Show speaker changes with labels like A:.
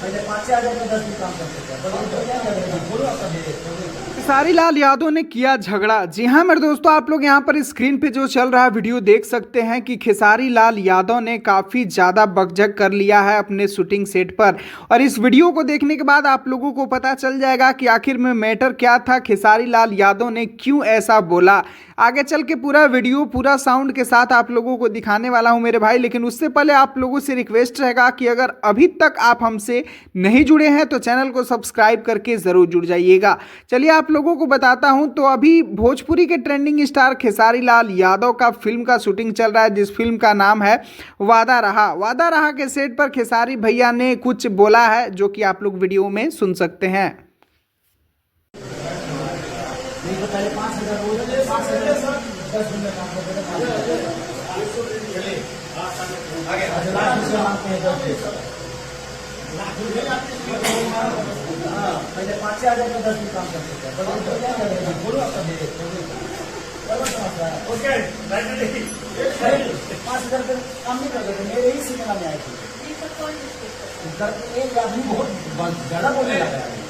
A: पहले 5,000 में 10 दिन काम कर सकते हैं। बोलो आपका
B: खेसारी लाल यादव ने किया झगड़ा। जी हाँ मेरे दोस्तों, आप लोग यहाँ पर स्क्रीन पे जो चल रहा है वीडियो देख सकते हैं कि खेसारी लाल यादव ने काफ़ी ज़्यादा बकझक कर लिया है अपने शूटिंग सेट पर। और इस वीडियो को देखने के बाद आप लोगों को पता चल जाएगा कि आखिर में मैटर क्या था, खेसारी लाल यादव ने क्यों ऐसा बोला। आगे चल के पूरा वीडियो पूरा साउंड के साथ आप लोगों को दिखाने वाला हूं मेरे भाई, लेकिन उससे पहले आप लोगों से रिक्वेस्ट रहेगा कि अगर अभी तक आप हमसे नहीं जुड़े हैं तो चैनल को सब्सक्राइब करके ज़रूर जुड़ जाइएगा। चलिए आप लोगों को बताता हूं, तो अभी भोजपुरी के ट्रेंडिंग स्टार खेसारी लाल यादव का फिल्म का शूटिंग चल रहा है, जिस फिल्म का नाम है वादा रहा। वादा रहा के सेट पर खेसारी भैया ने कुछ बोला है जो कि आप लोग वीडियो में सुन सकते हैं।
A: पहले 5,000 10 दिन में काम करते थे। पहले 5,000 में 10 दिन काम कर सकते हैं। बोलो आपका 5,000 पे काम नहीं कर सकते। मेरे ही सिनेमा में आए थे। एक आदमी बहुत ज्यादा बोलने लगा है।